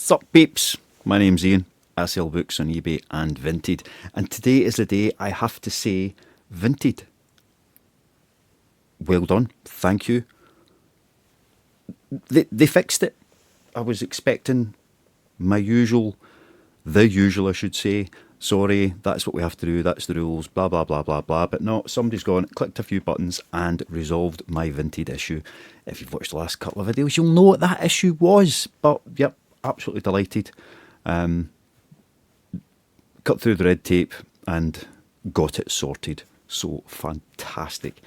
Sup peeps, my name's Ian. I sell books on eBay and Vinted, and today is the day I have to say Vinted. Well done, thank you. They fixed it. I was expecting the usual I should say, sorry, that's what we have to do, that's the rules, blah blah blah blah blah, but no, somebody's gone, clicked a few buttons and resolved my Vinted issue. If you've watched the last couple of videos, you'll know what that issue was, but yep, absolutely delighted. Cut through the red tape and got it sorted, so fantastic.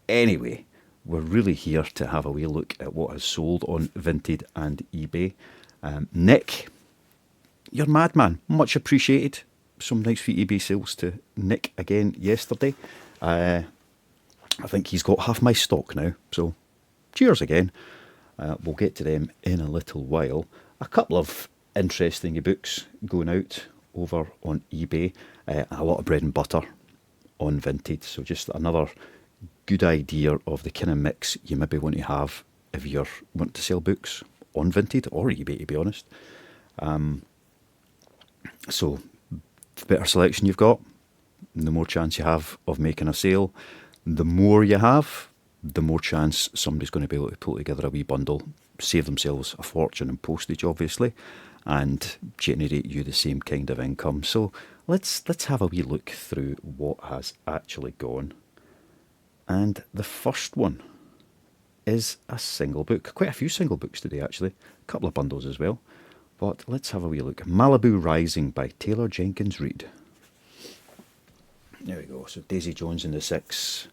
Anyway, we're really here to have a wee look at what has sold on Vinted and eBay. Nick, you're mad, man. Much appreciated. Some nice free eBay sales to Nick again yesterday. I think he's got half my stock now, so cheers again. We'll get to them in a little while. A couple of interesting books going out over on eBay. A lot of bread and butter on Vinted, so just another good idea of the kind of mix you maybe want to have if you're wanting to sell books on Vinted or eBay, to be honest. So the better selection you've got, the more chance you have of making a sale. The more you have, the more chance somebody's going to be able to pull together a wee bundle, save themselves a fortune in postage obviously, and generate you the same kind of income. So let's have a wee look through what has actually gone. And the first one is a single book. Quite a few single books today actually, a couple of bundles as well. But let's have a wee look. Malibu Rising by Taylor Jenkins Reid. There we go. So Daisy Jones and the Six,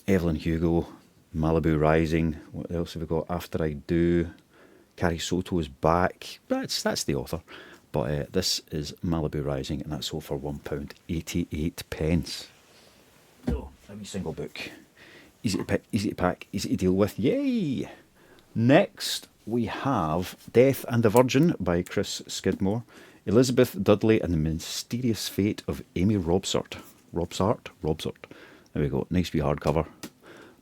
Evelyn Hugo, Malibu Rising. What else have we got? After I Do. Carrie Soto is back. That's the author. But this is Malibu Rising, and that's sold for £1.88. Oh, a wee single book. Easy to pick, easy to pack, easy to deal with. Yay! Next, we have Death and the Virgin by Chris Skidmore. Elizabeth Dudley and the Mysterious Fate of Amy Robsart. Robsart. There we go. Nice wee hardcover.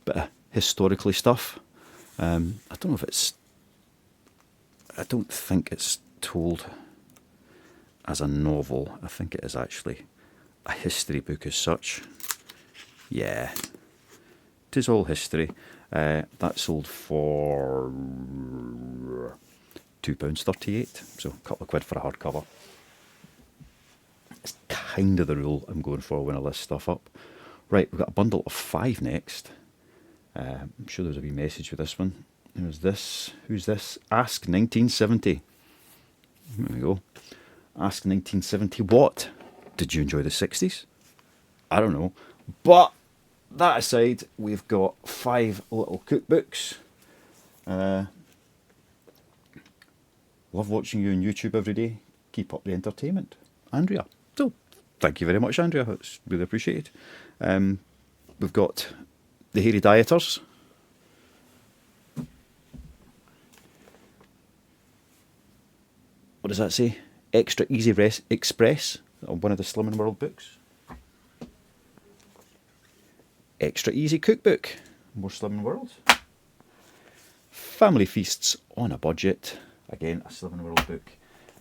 Bit of historically stuff. I don't think it's told as a novel. I think it is actually a history book as such. Yeah. It is all history. That sold for £2.38, so a couple of quid for a hardcover. It's kind of the rule I'm going for when I list stuff up. Right, we've got a bundle of 5 next. I'm sure there's a wee message with this one. Who's this? Ask 1970. There we go. Ask 1970 what? Did you enjoy the 60s? I don't know. But that aside, we've got 5 little cookbooks. Love watching you on YouTube every day. Keep up the entertainment. Andrea. So, thank you very much, Andrea. That's really appreciated. We've got The Hairy Dieters. What does that say? Extra Easy Express, one of the Slimming World books. Extra Easy Cookbook, more Slimming World. Family Feasts on a Budget, again a Slimming World book.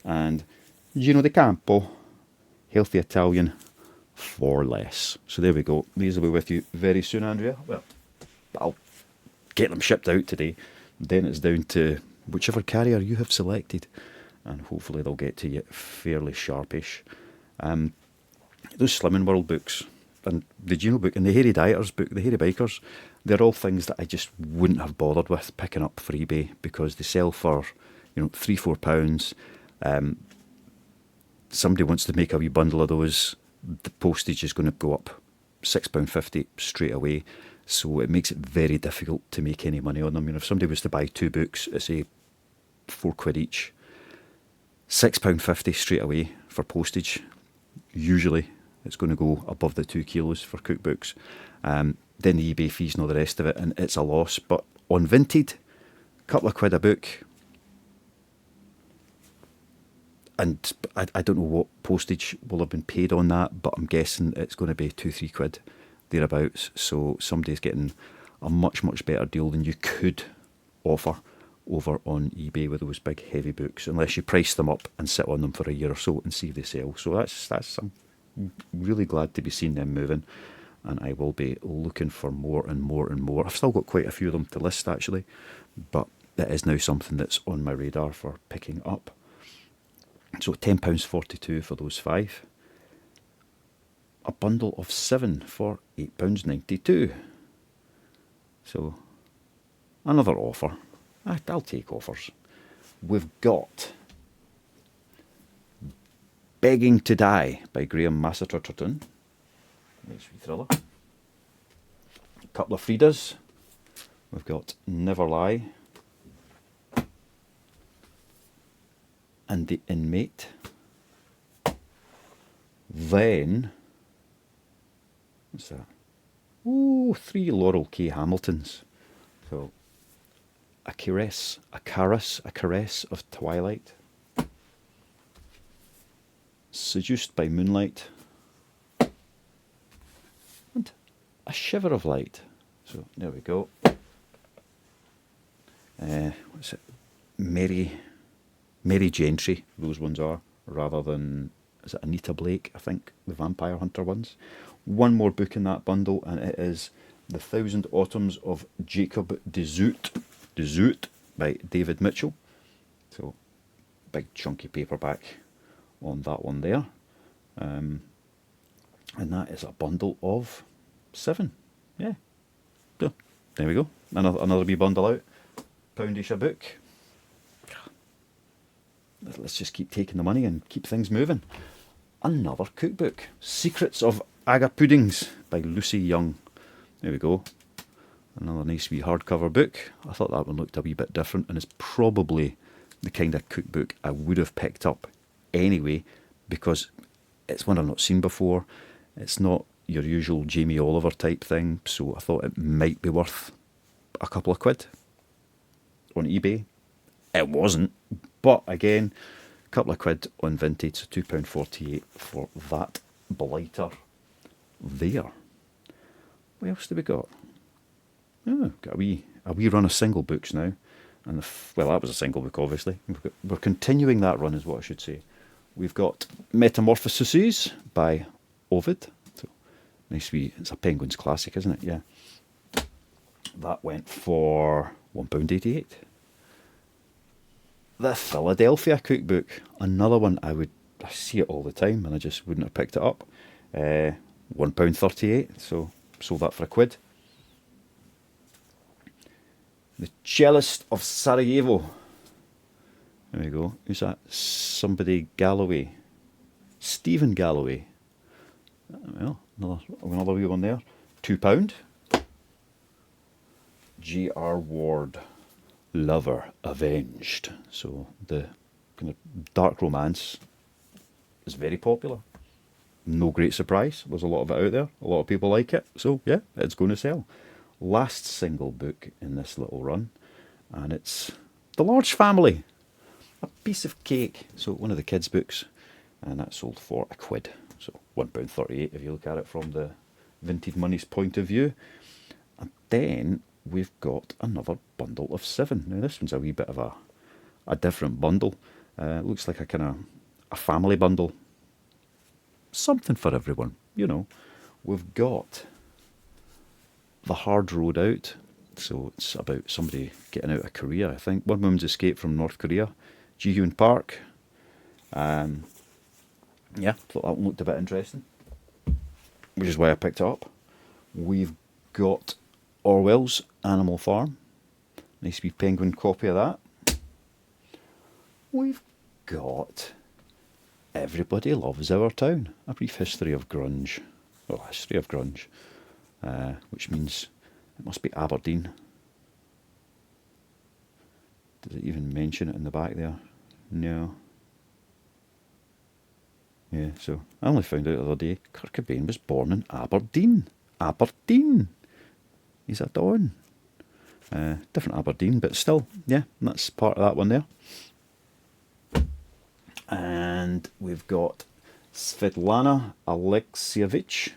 And Gino di Campo, Healthy Italian for Less. So there we go. These will be with you very soon, Andrea. Well, I'll get them shipped out today. Then it's down to whichever carrier you have selected, and hopefully they'll get to you fairly sharpish. Those Slimming World books, and the Gino book, and the Hairy Dieters book, the Hairy Bikers, they're all things that I just wouldn't have bothered with picking up for eBay, because they sell for, £3-4. Somebody wants to make a wee bundle of those, the postage is going to go up £6.50 straight away, so it makes it very difficult to make any money on them. If somebody was to buy 2 books at say £4 each, £6.50 straight away for postage. Usually it's going to go above the 2 kilos for cookbooks. Then the eBay fees and all the rest of it, and it's a loss. But on Vinted, a couple of quid a book. And I don't know what postage will have been paid on that, but I'm guessing it's going to be 2-3 quid thereabouts. So somebody's getting a much better deal than you could offer over on eBay with those big heavy books, unless you price them up and sit on them for a year or so and see if they sell. So that's I'm really glad to be seeing them moving, and I will be looking for more and more and more. I've still got quite a few of them to list actually, but it is now something that's on my radar for picking up. So £10.42 for those 5. A bundle of 7 for £8.92. So another offer. I'll take offers. We've got Begging to Die by Graham Masterton. Nice wee thriller. A couple of Fridas. We've got Never Lie and The Inmate. Then, what's that? Ooh, 3 Laurel K. Hamiltons. So, A Caress of Twilight. Seduced by Moonlight. And A Shiver of Light. So, there we go. What's it? Mary Gentry, those ones are, rather than, is it Anita Blake, I think, the Vampire Hunter ones. One more book in that bundle, and it is The Thousand Autumns of Jacob de Zoet by David Mitchell. So, big chunky paperback on that one there. And that is a bundle of 7. Yeah. So, there we go. Another wee bundle out. £1 a book. Let's just keep taking the money and keep things moving. Another cookbook. Secrets of Aga Puddings by Lucy Young. There we go. Another nice wee hardcover book. I thought that one looked a wee bit different, and it's probably the kind of cookbook I would have picked up anyway, because it's one I've not seen before. It's not your usual Jamie Oliver type thing, so I thought it might be worth a couple of quid on eBay. It wasn't, but again, a couple of quid on Vinted, so £2.48 for that blighter there. What else do we got? Oh, got a wee run of single books now, and well, that was a single book, obviously. We're continuing that run, is what I should say. We've got Metamorphoses by Ovid. So nice wee, it's a Penguins classic, isn't it? Yeah. That went for £1.88. The Philadelphia Cookbook, another one I see it all the time, and I just wouldn't have picked it up. £1.38, so sold that for a quid. The Cellist of Sarajevo. There we go. Who's that? Somebody Galloway. Stephen Galloway. Well, another wee one there. £2. G.R. Ward. Lover Avenged. So the kind of dark romance is very popular. No great surprise. There's a lot of it out there. A lot of people like it. So yeah, it's going to sell. Last single book in this little run, and it's The Large Family. A Piece of Cake. So one of the kids' books, and that sold for a quid. So £1.38 if you look at it from the Vinted Money's point of view. And then we've got another bundle of 7. Now this one's a wee bit of a different bundle. It looks like a kind of a family bundle. Something for everyone, you know. We've got The Hard Road Out. So it's about somebody getting out of Korea, I think. One woman's escape from North Korea. Ji-Hyun Park. Yeah, thought that one looked a bit interesting, which is why I picked it up. We've got Orwell's Animal Farm. Nice wee Penguin copy of that. We've got Everybody Loves Our Town. A brief history of grunge. Well, history of grunge. Which means it must be Aberdeen. Does it even mention it in the back there? No. Yeah, so I only found out the other day Kurt Cobain was born in Aberdeen. Aberdeen! He's a Don. Different Aberdeen, but still, yeah, that's part of that one there. And we've got Svetlana Alexievich,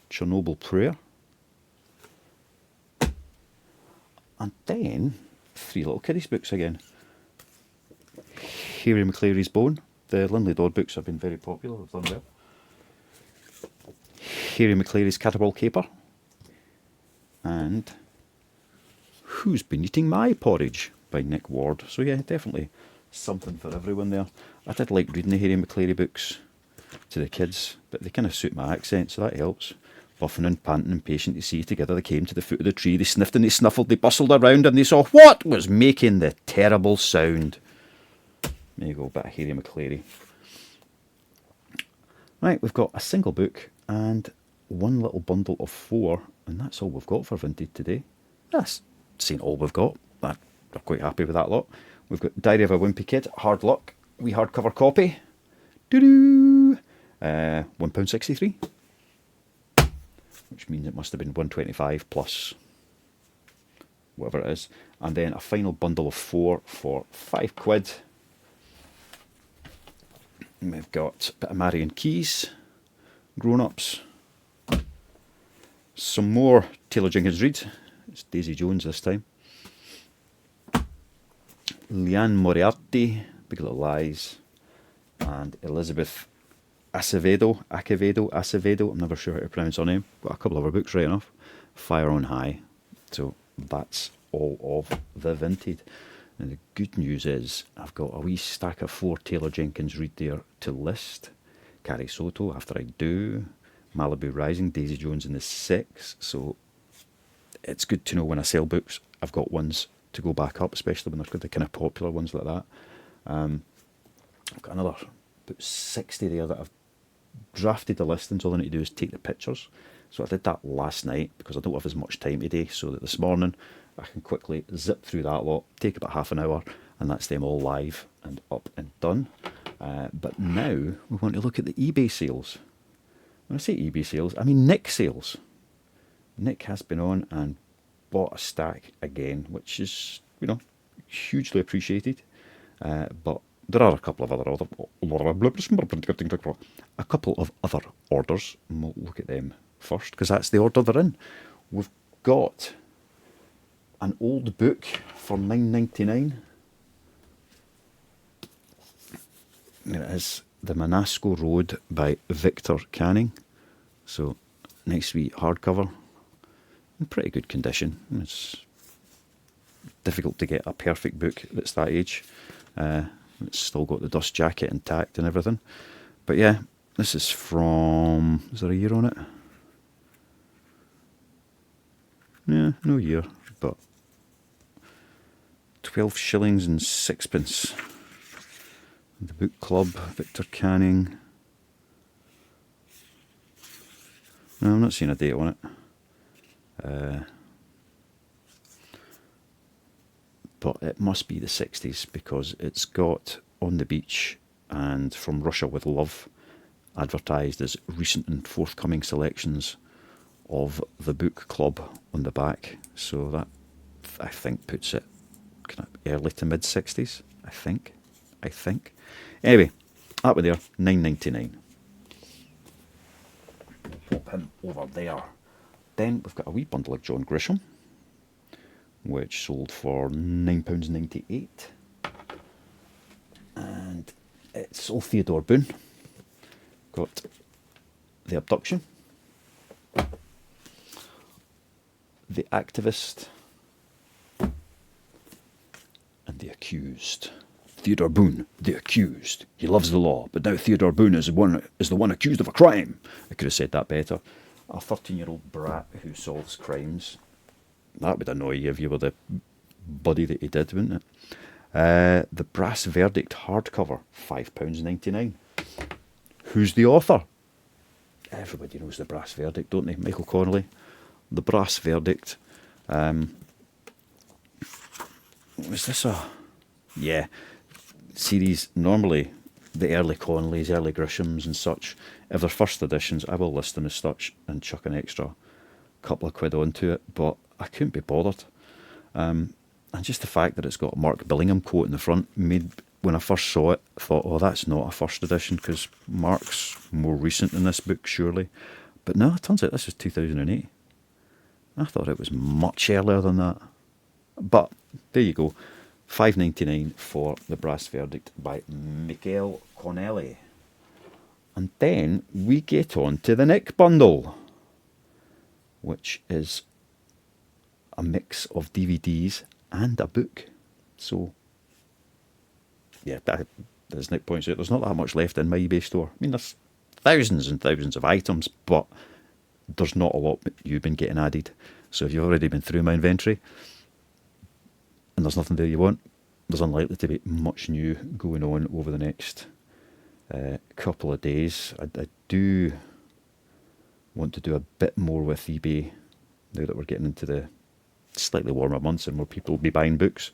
Chernobyl Prayer. And then three little kiddies books again. Harry McClary's Bone. The Linley Dodd books have been very popular, they've done well. Harry McClary's Caterpillar Caper. And Who's Been Eating My Porridge by Nick Ward. So yeah, definitely something for everyone there. I did like reading the Harry McClary books to the kids, but they kind of suit my accent, so that helps. Puffing and panting, impatient to see, together they came to the foot of the tree. They sniffed and they snuffled, they bustled around, and they saw what was making the terrible sound. There you go, bit of Harry McClary. Right, we've got a single book and one little bundle of 4, and that's all we've got for Vinted today. That's saying all we've got. We're quite happy with that lot. We've got Diary of a Wimpy Kid, Hard Luck, wee hardcover copy. Doo-doo! £1.63. Which means it must have been 125 plus whatever it is. And then a final bundle of 4 for £5. And we've got a bit of Marion Keys, Grown Ups. Some more Taylor Jenkins Reid. It's Daisy Jones this time. Leanne Moriarty, Big Little Lies. And Elizabeth Acevedo, I'm never sure how to pronounce her name. Got a couple of her books right enough. Fire on High. So that's all of the Vinted. And the good news is I've got a wee stack of 4 Taylor Jenkins Reid there to list. Carrie Soto, After I Do, Malibu Rising, Daisy Jones and the Six. So it's good to know when I sell books, I've got ones to go back up, especially when they're the kind of popular ones like that. I've got another about 60 there that I've drafted the listings. All I need to do is take the pictures. So I did that last night because I don't have as much time today, so that this morning I can quickly zip through that lot, take about half an hour, and that's them all live and up and done. But now we want to look at the eBay sales. When I say eBay sales, I mean Nick sales. Nick has been on and bought a stack again, which is, hugely appreciated. But there are a couple of other orders, and we'll look at them first because that's the order they're in. We've got an old book for $9.99. There it is, The Monasco Road by Victor Canning. So nice wee hardcover, in pretty good condition. It's difficult to get a perfect book that's that age. It's still got the dust jacket intact and everything. But yeah, this is from, is there a year on it? Yeah, no year, but 12 shillings and 6pence. The Book Club, Victor Canning. No, I'm not seeing a date on it. But it must be the 60s because it's got On the Beach and From Russia with Love advertised as recent and forthcoming selections of the Book Club on the back. So that, I think, puts it kind of early to mid 60s. I think. Anyway, that one there, $9.99. Pop him over there. Then we've got a wee bundle of John Grisham, which sold for £9.98. And it's all Theodore Boone. Got The Abduction, The Activist, and The Accused. Theodore Boone, The Accused. He loves the law, but now Theodore Boone is the one accused of a crime. I could have said that better. A 13-year-old brat who solves crimes. That would annoy you if you were the buddy that he did, wouldn't it? The Brass Verdict hardcover, £5.99. Who's the author? Everybody knows The Brass Verdict, don't they? Michael Connolly. The Brass Verdict. Was this a... Yeah. Series, normally the early Connollys, early Grishams and such, if they're first editions, I will list them as such and chuck an extra couple of quid onto it, but I couldn't be bothered. And just the fact that it's got a Mark Billingham quote in the front made, when I first saw it, I thought, oh, that's not a first edition because Mark's more recent than this book, surely. But no, it turns out this is 2008. I thought it was much earlier than that. But there you go. $5.99 for The Brass Verdict by Michael Connelly. And then we get on to the Nick Bundle, which is a mix of DVDs and a book. So, yeah, as Nick points out, there's not that much left in my eBay store. I mean, there's thousands and thousands of items, but there's not a lot you've been getting added. So if you've already been through my inventory and there's nothing there you want, there's unlikely to be much new going on over the next couple of days. I do want to do a bit more with eBay now that we're getting into the slightly warmer months and more people will be buying books.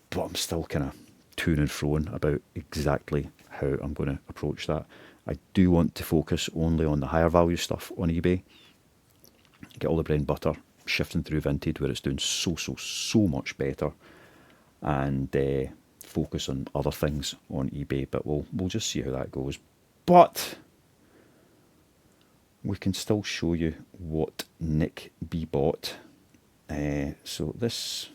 But I'm still kind of to and froing about exactly how I'm going to approach that. I do want to focus only on the higher value stuff on eBay. Get all the bread and butter shifting through Vinted where it's doing so much better, and focus on other things on eBay. But we'll just see how that goes. But we can still show you what Nick B bought. So this,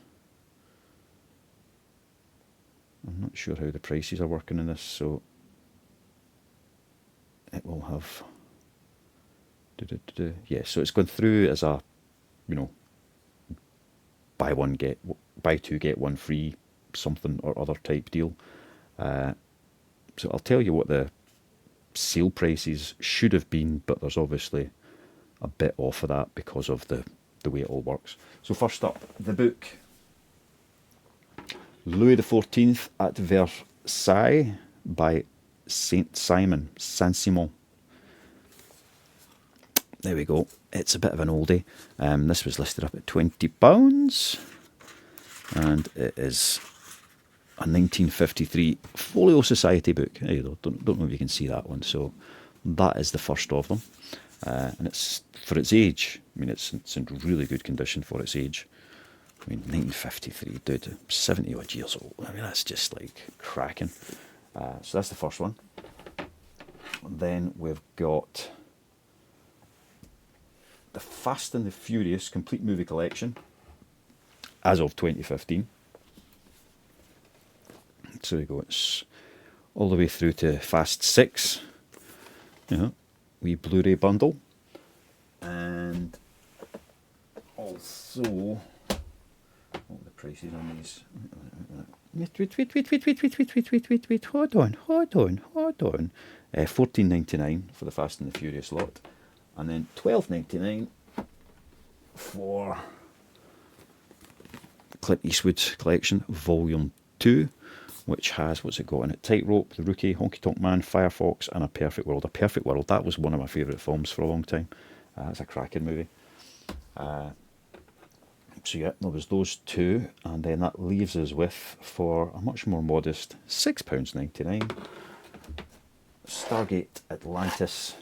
I'm not sure how the prices are working in this, so it will have, yeah, so it's going through as a, buy two get one free something or other type deal. So I'll tell you what the sale prices should have been, but there's obviously a bit off of that because of the way it all works. So first up, the book Louis XIV at Versailles by Saint-Simon. There we go. It's a bit of an oldie. This was listed up at £20, and it is a 1953 Folio Society book. There you go. Don't know if you can see that one. So that is the first of them, and it's for its age. I mean, it's in really good condition for its age. I mean, 1953, dude, 70 odd years old. I mean, that's just like cracking. So that's the first one. And then we've got the Fast and the Furious Complete Movie Collection as of 2015. So there you go. It's all the way through to Fast 6. Wee Blu-ray bundle. And also, what are the prices on these? Wait. Hold on. $14.99 for the Fast and the Furious lot. And then $12.99 for Clint Eastwood's collection, Volume 2, which has, what's it got in it? Tightrope, The Rookie, Honky Tonk Man, Firefox, and A Perfect World. A Perfect World, that was one of my favourite films for a long time. It's a cracking movie. So yeah, there was those two, and then that leaves us with, for a much more modest £6.99, Stargate Atlantis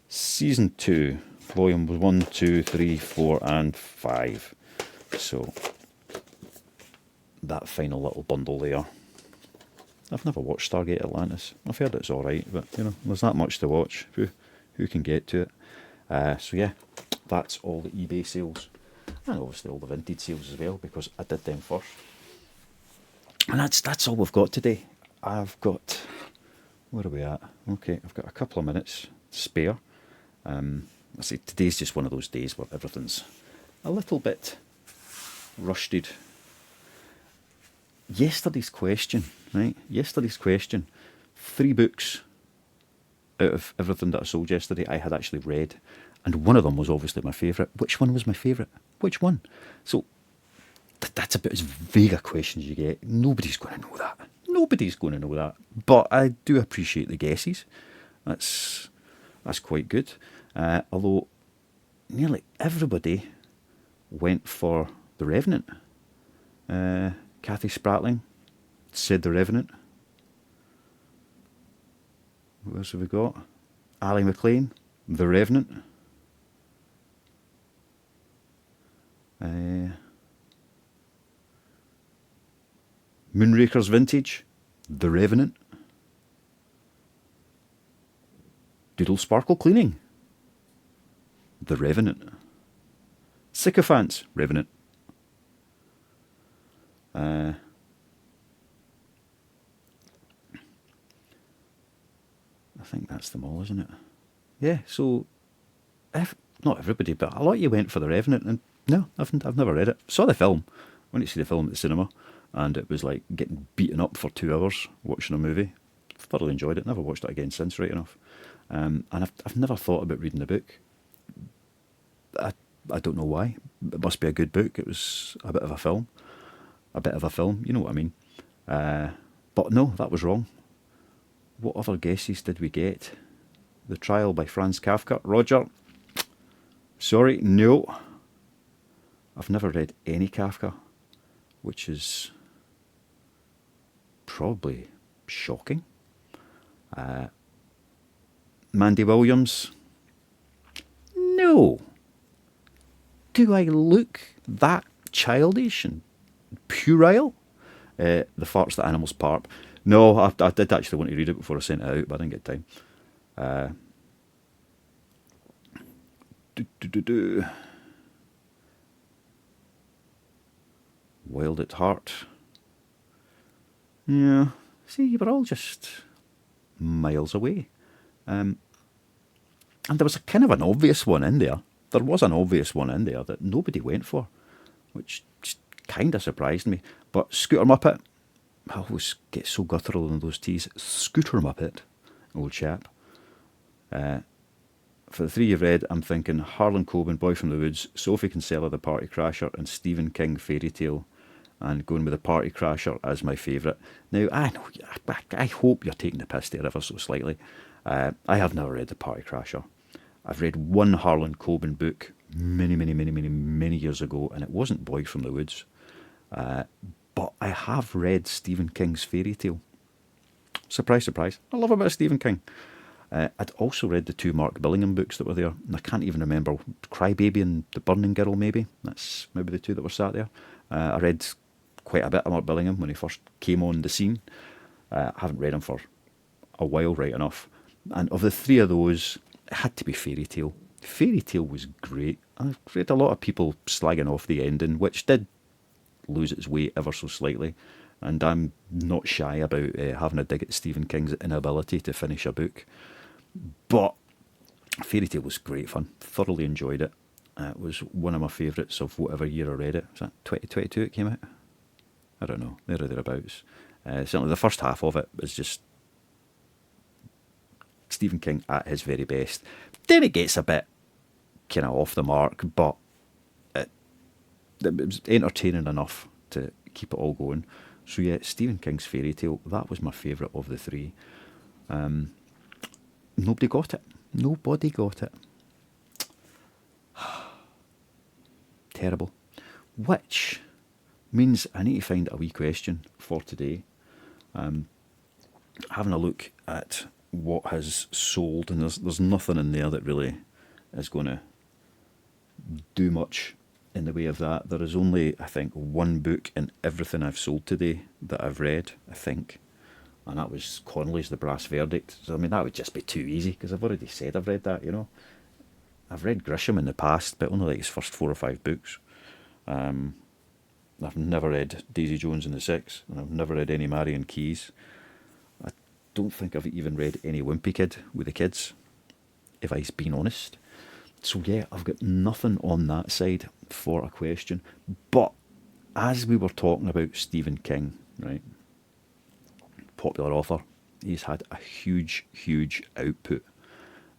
Season 2, Volumes 1, 2, 3, 4, and 5. So that final little bundle there. I've never watched Stargate Atlantis. I've heard it's alright, but there's not much to watch. Who can get to it? So yeah, that's all the eBay sales. And obviously all the Vinted sales as well, because I did them first. And that's all we've got today. I've got, where are we at? Okay, I've got a couple of minutes to spare. I say today's just one of those days where everything's a little bit rusted. Yesterday's question, right? 3 books out of everything that I sold yesterday I had actually read, and one of them was obviously my favourite. Which one was my favourite? Which one? So that's about as vague a question as you get. Nobody's going to know that. But I do appreciate the guesses. That's quite good. Although nearly everybody went for The Revenant. Kathy Spratling said The Revenant. What else have we got? Ali McLean, The Revenant. Moonraker's Vintage, The Revenant. Doodle Sparkle Cleaning, The Revenant. Sycophants, Revenant. I think that's them all, isn't it? Yeah, so not everybody, but a lot of you went for The Revenant, and no, I've never read it. Saw the film, went to see the film at the cinema, and it was like getting beaten up for 2 hours watching a movie. Thoroughly enjoyed it. Never watched it again since, right enough. And I've never thought about reading the book. I don't know why. It must be a good book. It was a bit of a film. A bit of a film, you know what I mean. But no, that was wrong. What other guesses did we get? The Trial by Franz Kafka. Roger, sorry, no. I've never read any Kafka, which is probably shocking. Mandy Williams. No. Do I look that childish and puerile? The Farts That Animals Part. No, I did actually want to read it before I sent it out, but I didn't get time. Wild at Heart. Yeah, see, you were all just miles away. And there was a kind of an obvious one in there. There was an obvious one in there that nobody went for, which just kind of surprised me. But Scooter Muppet, I always get so guttural in those T's. Scooter Muppet, old chap. For the 3 you've read, I'm thinking Harlan Coben, Boy from the Woods, Sophie Kinsella, The Party Crasher, and Stephen King, Fairy Tale. And going with The Party Crasher as my favourite. Now, I know, I hope you're taking the piss there ever so slightly. I have never read The Party Crasher. I've read one Harlan Coben book many years ago, and it wasn't Boy from the Woods. But I have read Stephen King's Fairy Tale. Surprise, surprise. I love a bit of Stephen King. I'd also read the 2 Mark Billingham books that were there, and I can't even remember. Crybaby and The Burning Girl, maybe. That's maybe the 2 that were sat there. I read quite a bit of Mark Billingham when he first came on the scene. I haven't read him for a while, right enough. And of the 3 of those, it had to be Fairy Tale. Fairy Tale was great. I've read a lot of people slagging off the ending, which did lose its weight ever so slightly. And I'm not shy about having a dig at Stephen King's inability to finish a book. But Fairy Tale was great fun. Thoroughly enjoyed it. It was one of my favourites of whatever year I read it. Was that 2022 it came out? I don't know. There or thereabouts. Certainly the first half of it is just Stephen King at his very best. Then it gets a bit kind of off the mark, but it was entertaining enough to keep it all going. So yeah, Stephen King's Fairy Tale, that was my favourite of the 3. Nobody got it. Nobody got it. Terrible. Which means I need to find a wee question for today. Having a look at what has sold, and there's nothing in there that really is going to do much in the way of that. There is only, I think, 1 book in everything I've sold today that I've read, I think. And that was Connolly's The Brass Verdict. So, I mean, that would just be too easy, because I've already said I've read that, you know. I've read Grisham in the past, but only like his first 4 or 5 books. I've never read Daisy Jones and the Six, and I've never read any Marion Keyes. I don't think I've even read any Wimpy Kid with the kids, if I've been honest. So yeah, I've got nothing on that side for a question. But as we were talking about Stephen King, right, popular author, he's had a huge output.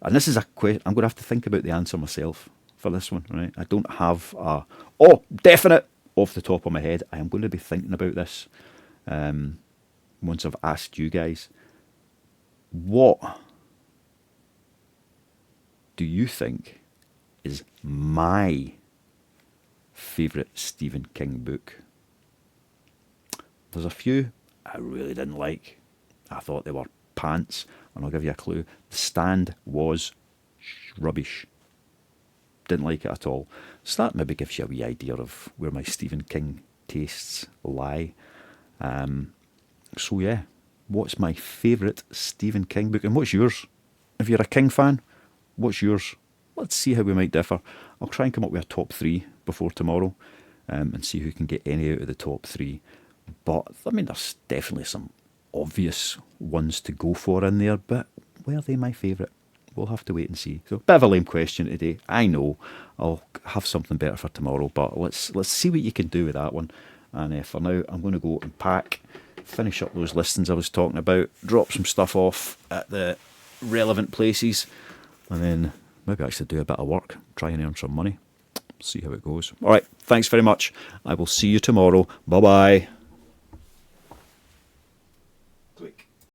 And this is a question, I'm going to have to think about the answer myself for this one, right? I don't have a, definite off the top of my head. I am going to be thinking about this once I've asked you guys. What do you think is my favourite Stephen King book? There's a few I really didn't like. I thought they were pants, and I'll give you a clue. The Stand was rubbish. Didn't like it at all. So that maybe gives you a wee idea of where my Stephen King tastes lie. So yeah, what's my favourite Stephen King book? And what's yours? If you're a King fan, what's yours? Let's see how we might differ. I'll try and come up with a top 3 before tomorrow, and see who can get any out of the top 3. But, I mean, there's definitely some obvious ones to go for in there, but were they my favourite? We'll have to wait and see. So, bit of a lame question today. I know. I'll have something better for tomorrow, but let's see what you can do with that one. And for now, I'm going to go and pack, finish up those listings I was talking about, drop some stuff off at the relevant places, and then maybe actually do a bit of work, try and earn some money. See how it goes. All right, thanks very much. I will see you tomorrow. Bye-bye.